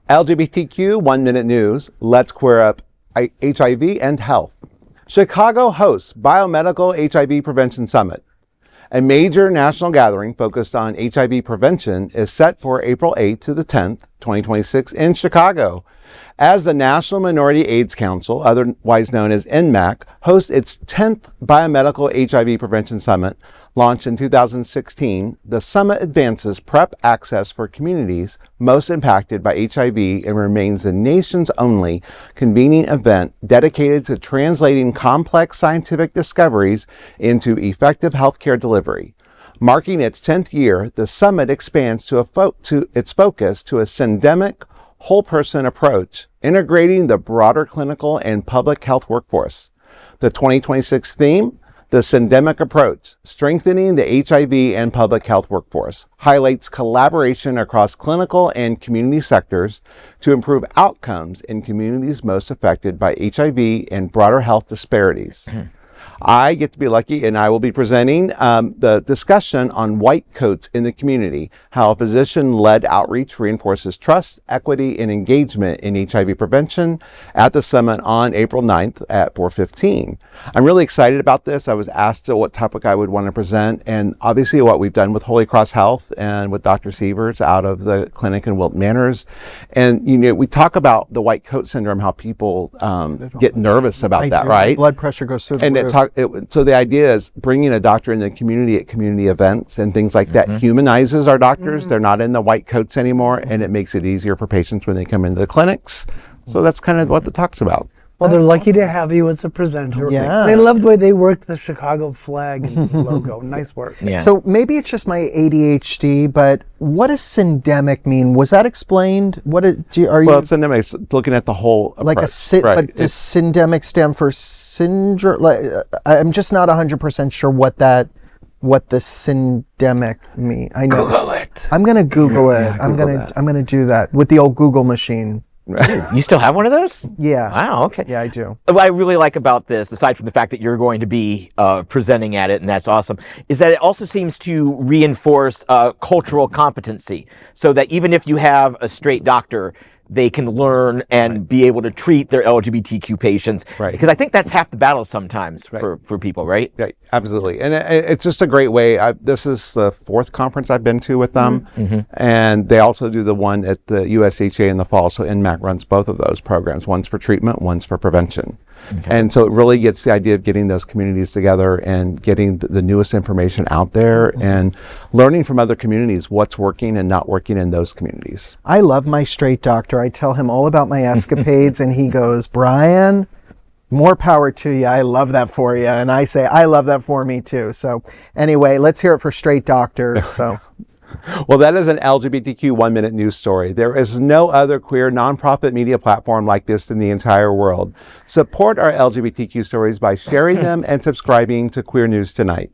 LGBTQ 1 Minute News. Let's queer up HIV and health. Chicago hosts Biomedical HIV Prevention Summit. A major national gathering focused on HIV prevention is set for April 8th to the 10th, 2026 in Chicago, as the National Minority AIDS Council, otherwise known as NMAC, hosts its 10th Biomedical HIV Prevention Summit. Launched in 2016, the summit advances PrEP access for communities most impacted by HIV and remains the nation's only convening event dedicated to translating complex scientific discoveries into effective healthcare delivery. Marking its 10th year, the summit expands its focus to a syndemic, whole-person approach, integrating the broader clinical and public health workforce. The 2026 theme, the Syndemic Approach, Strengthening the HIV and Public Health Workforce, highlights collaboration across clinical and community sectors to improve outcomes in communities most affected by HIV and broader health disparities. I get to be lucky, and I will be presenting the discussion on white coats in the community, how a physician-led outreach reinforces trust, equity, and engagement in HIV prevention at the summit on April 9th at 4:15. I'm really excited about this. I was asked what topic I would want to present, and obviously what we've done with Holy Cross Health and with Dr. Sievers out of the clinic in Wilton Manors. And, you know, we talk about the white coat syndrome, how people get nervous about that, right? Blood pressure goes through the roof. So the idea is bringing a doctor in the community at community events and things like that humanizes our doctors. They're not in the white coats anymore, and it makes it easier for patients when they come into the clinics. So that's kind of what the talk's about. Well, they're lucky to have you as a presenter. Yeah. They love the way they worked the Chicago flag and logo. Nice work. Yeah. So maybe it's just my ADHD, but what does syndemic mean? Was that explained? What are you? Well, syndemic is looking at the whole approach. But does syndemic stand for syndrome? Like, I'm just not 100% sure what the syndemic mean. I know. Google it. I'm gonna Google it. Yeah, I'm gonna do that with the old Google machine. You still have one of those? Yeah. Wow, okay. Yeah, I do. What I really like about this, aside from the fact that you're going to be presenting at it, and that's awesome, is that it also seems to reinforce cultural competency, so that even if you have a straight doctor, they can learn and be able to treat their LGBTQ patients. Right. Because I think that's half the battle sometimes for people, right? Yeah, absolutely. And it's just a great way. This is the 4th conference I've been to with them. And they also do the one at the USHA in the fall. So NMAC runs both of those programs. One's for treatment, one's for prevention. And so it really gets the idea of getting those communities together and getting the newest information out there and learning from other communities what's working and not working in those communities. I love my straight doctor. I tell him all about my escapades and he goes, Brian, more power to you. I love that for you. And I say, I love that for me too. So anyway, let's hear it for straight doctors. So. Well, that is an LGBTQ 1 Minute news story. There is no other queer nonprofit media platform like this in the entire world. Support our LGBTQ stories by sharing them and subscribing to Queer News Tonight.